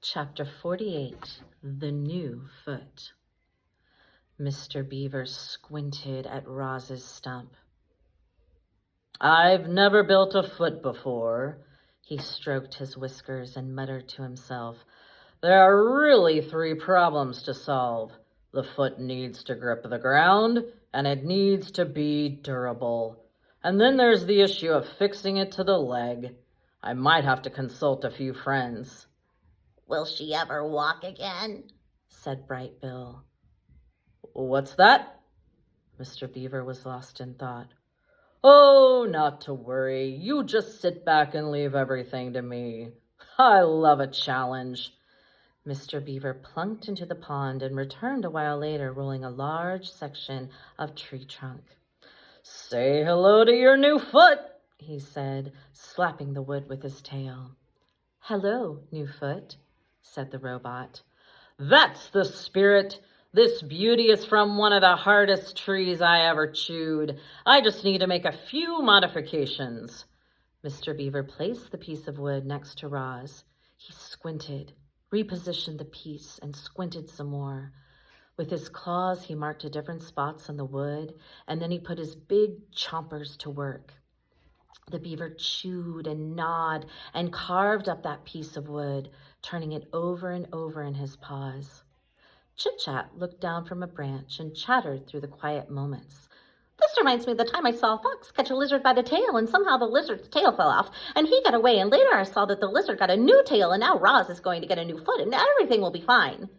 Chapter 48, The New Foot. Mr. Beaver squinted at Roz's stump. "I've never built a foot before." He stroked his whiskers and muttered to himself. "There are really three problems to solve. The foot needs to grip the ground, and it needs to be durable. And then there's the issue of fixing it to the leg. I might have to consult a few friends." "Will she ever walk again?" said Bright Bill. "What's that?" Mr. Beaver was lost in thought. "Oh, not to worry. You just sit back and leave everything to me. I love a challenge." Mr. Beaver plunked into the pond and returned a while later rolling a large section of tree trunk. "Say hello to your new foot," he said, slapping the wood with his tail. "Hello, new foot," said the robot. "That's the spirit. This beauty is from one of the hardest trees I ever chewed. I just need to make a few modifications." Mr. Beaver placed the piece of wood next to Roz. He squinted, repositioned the piece, and squinted some more. With his claws, he marked the different spots on the wood, and then he put his big chompers to work. The beaver chewed and gnawed and carved up that piece of wood, turning it over and over in his paws. Chit-Chat looked down from a branch and chattered through the quiet moments. "This reminds me of the time I saw a fox catch a lizard by the tail, and somehow the lizard's tail fell off, and he got away, and later I saw that the lizard got a new tail, and now Roz is going to get a new foot, and everything will be fine."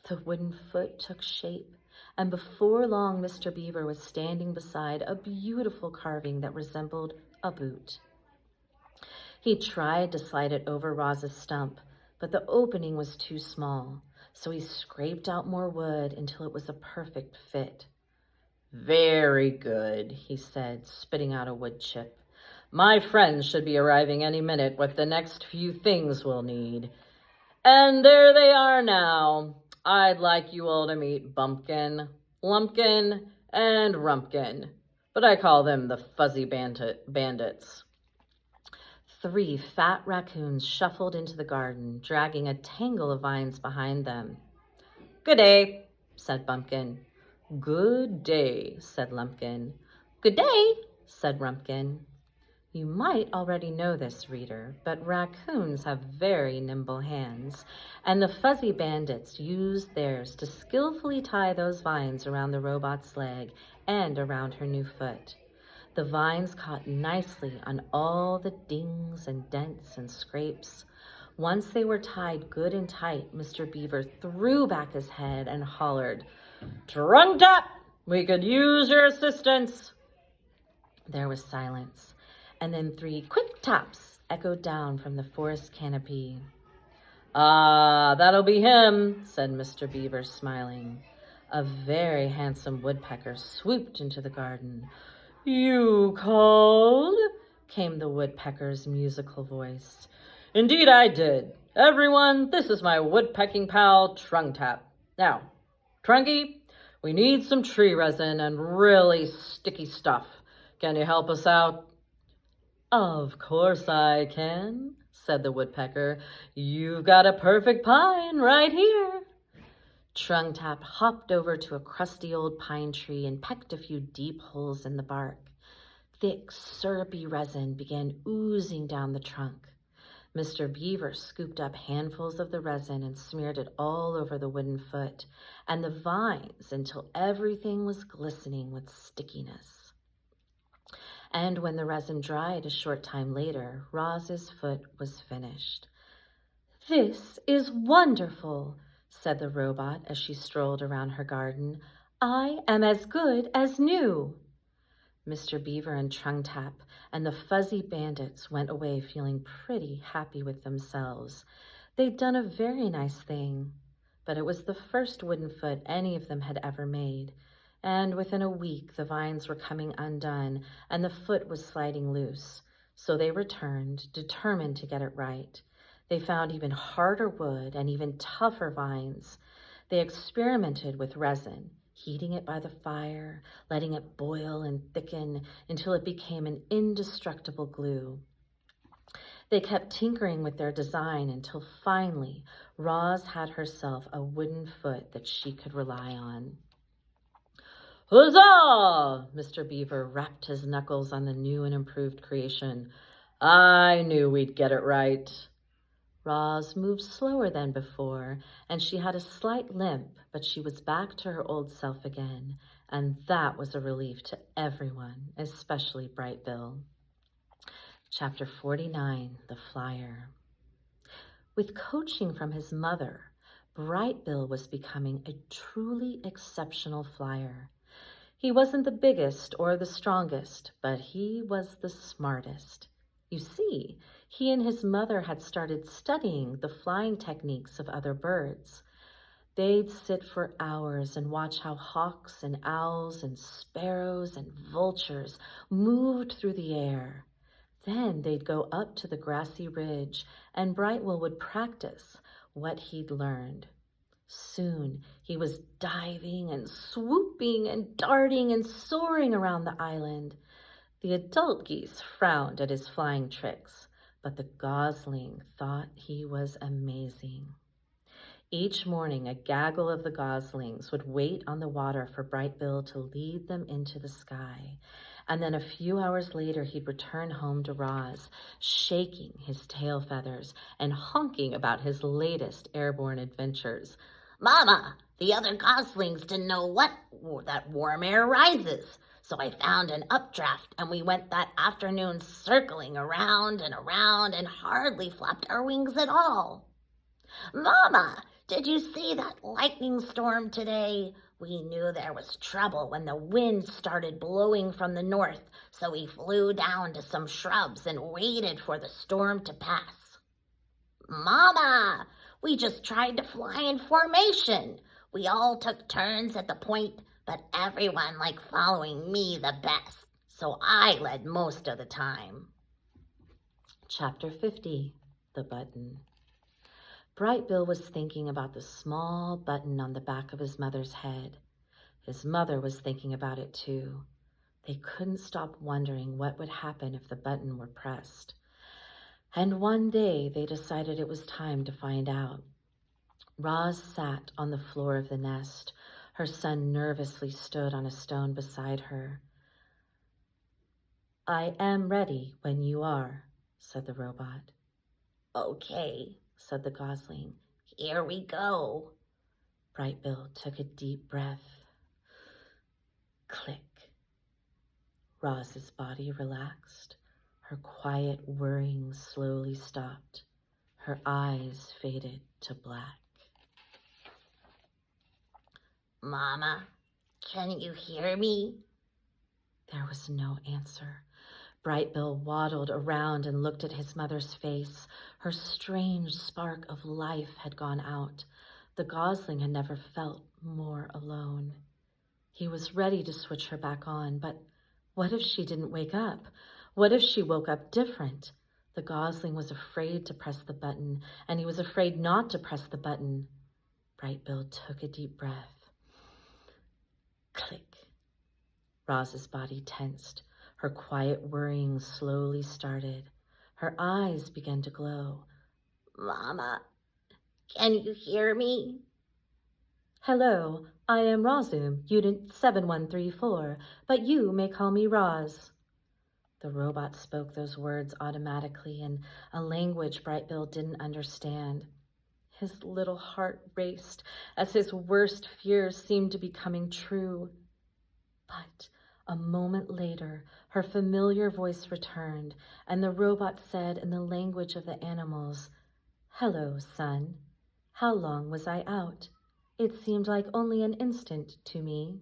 The wooden foot took shape, and before long Mr. Beaver was standing beside a beautiful carving that resembled a boot. He tried to slide it over Roz's stump, but the opening was too small, so he scraped out more wood until it was a perfect fit. "Very good," he said, spitting out a wood chip. "My friends should be arriving any minute with the next few things we'll need. And there they are now. I'd like you all to meet Bumpkin, Lumpkin, and Rumpkin, but I call them the Fuzzy Bandits." 3 fat raccoons shuffled into the garden, dragging a tangle of vines behind them. "Good day," said Bumpkin. "Good day," said Lumpkin. "Good day," said Rumpkin. You might already know this, reader, but raccoons have very nimble hands, and the Fuzzy Bandits used theirs to skillfully tie those vines around the robot's leg and around her new foot. The vines caught nicely on all the dings and dents and scrapes. Once they were tied good and tight, Mr. Beaver threw back his head and hollered, "Trunk Tap! We could use your assistance." There was silence, and then 3 quick taps echoed down from the forest canopy. "Ah, that'll be him," said Mr. Beaver, smiling. A very handsome woodpecker swooped into the garden. "You called?" came the woodpecker's musical voice. "Indeed I did. Everyone, this is my woodpecking pal, Trunk Tap. Now, Trunky, we need some tree resin and really sticky stuff. Can you help us out?" "Of course I can," said the woodpecker. "You've got a perfect pine right here." Trunk Tap hopped over to a crusty old pine tree and pecked a few deep holes in the bark. Thick, syrupy resin began oozing down the trunk. Mr. Beaver scooped up handfuls of the resin and smeared it all over the wooden foot and the vines until everything was glistening with stickiness. And when the resin dried a short time later, Roz's foot was finished. "This is wonderful," said the robot as she strolled around her garden. "I am as good as new." Mr. Beaver and Trunk Tap and the Fuzzy Bandits went away feeling pretty happy with themselves. They'd done a very nice thing, but it was the first wooden foot any of them had ever made, and within a week the vines were coming undone and the foot was sliding loose, so they returned, determined to get it right. They found even harder wood and even tougher vines. They experimented with resin, heating it by the fire, letting it boil and thicken until it became an indestructible glue. They kept tinkering with their design until finally Roz had herself a wooden foot that she could rely on. Huzzah! Mr. Beaver rapped his knuckles on the new and improved creation. I knew we'd get it right. Roz moved slower than before, and she had a slight limp, but she was back to her old self again, and that was a relief to everyone, especially Bright Bill. Chapter 49, The Flyer. With coaching from his mother, Bright Bill was becoming a truly exceptional flyer. He wasn't the biggest or the strongest, but he was the smartest. You see, he and his mother had started studying the flying techniques of other birds. They'd sit for hours and watch how hawks and owls and sparrows and vultures moved through the air. Then they'd go up to the grassy ridge, and Brightwell would practice what he'd learned. Soon he was diving and swooping and darting and soaring around the island. The adult geese frowned at his flying tricks, but the gosling thought he was amazing. Each morning, a gaggle of the goslings would wait on the water for Bright Bill to lead them into the sky. And then a few hours later, he'd return home to Roz, shaking his tail feathers and honking about his latest airborne adventures. Mama, the other goslings didn't know that warm air rises. So I found an updraft, and we went that afternoon circling around and hardly flapped our wings at all. Mama, did you see that lightning storm today? We knew there was trouble when the wind started blowing from the north, so we flew down to some shrubs and waited for the storm to pass. Mama, we just tried to fly in formation. We all took turns at the point, but everyone liked following me the best, so I led most of the time. Chapter 50, The Button. Bright Bill was thinking about the small button on the back of his mother's head. His mother was thinking about it too. They couldn't stop wondering what would happen if the button were pressed. And one day they decided it was time to find out. Roz sat on the floor of the nest. Her son nervously stood on a stone beside her. I am ready when you are, said the robot. Okay, said the gosling. Here we go. Bright Bill took a deep breath. Click. Roz's body relaxed. Her quiet whirring slowly stopped. Her eyes faded to black. Mama, can you hear me? There was no answer. Bright Bill waddled around and looked at his mother's face. Her strange spark of life had gone out. The gosling had never felt more alone. He was ready to switch her back on, but what if she didn't wake up? What if she woke up different? The gosling was afraid to press the button, and he was afraid not to press the button. Bright Bill took a deep breath. Click. Roz's body tensed. Her quiet whirring slowly started. Her eyes began to glow. Mama, can you hear me? Hello, I am Rozum, Unit 7134, but you may call me Roz. The robot spoke those words automatically in a language Bright Bill didn't understand. His little heart raced as his worst fears seemed to be coming true. But a moment later, her familiar voice returned, and the robot said in the language of the animals, Hello, son. How long was I out? It seemed like only an instant to me.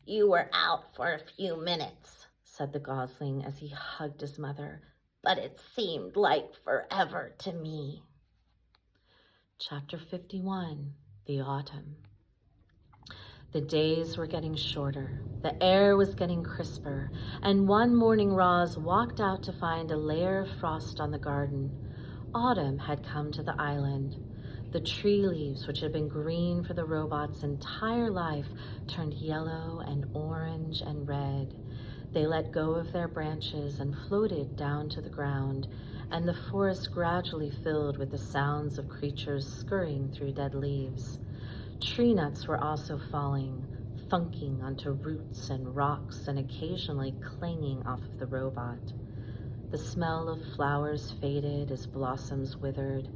You were out for a few minutes, said the gosling as he hugged his mother, but it seemed like forever to me. Chapter 51, The Autumn. The days were getting shorter, the air was getting crisper, and one morning Roz walked out to find a layer of frost on the garden. Autumn had come to the island. The tree leaves, which had been green for the robot's entire life, turned yellow and orange and red. They let go of their branches and floated down to the ground, and the forest gradually filled with the sounds of creatures scurrying through dead leaves. Tree nuts were also falling, thunking onto roots and rocks and occasionally clanging off of the robot. The smell of flowers faded as blossoms withered.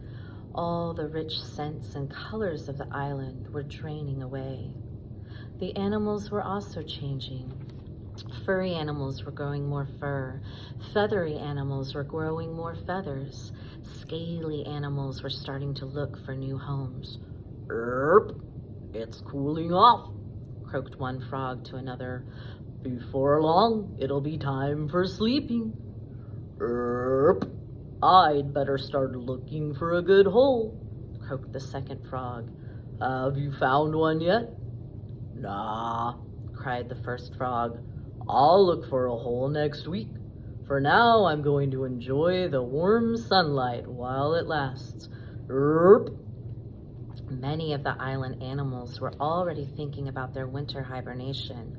All the rich scents and colors of the island were draining away. The animals were also changing. Furry animals were growing more fur. Feathery animals were growing more feathers. Scaly animals were starting to look for new homes. Erp, it's cooling off, croaked one frog to another. Before long, it'll be time for sleeping. Erp, I'd better start looking for a good hole, croaked the second frog. Have you found one yet? Nah, cried the first frog. I'll look for a hole next week. For now, I'm going to enjoy the warm sunlight while it lasts. Erp. Many of the island animals were already thinking about their winter hibernation.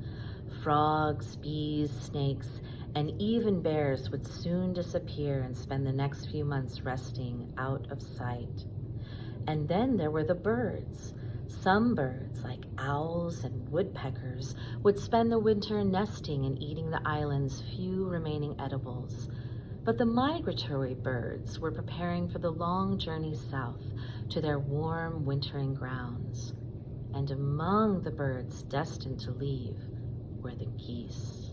Frogs, bees, snakes, and even bears would soon disappear and spend the next few months resting out of sight. And then there were the birds. Some birds, like owls and woodpeckers, would spend the winter nesting and eating the island's few remaining edibles. But the migratory birds were preparing for the long journey south to their warm wintering grounds. And among the birds destined to leave were the geese.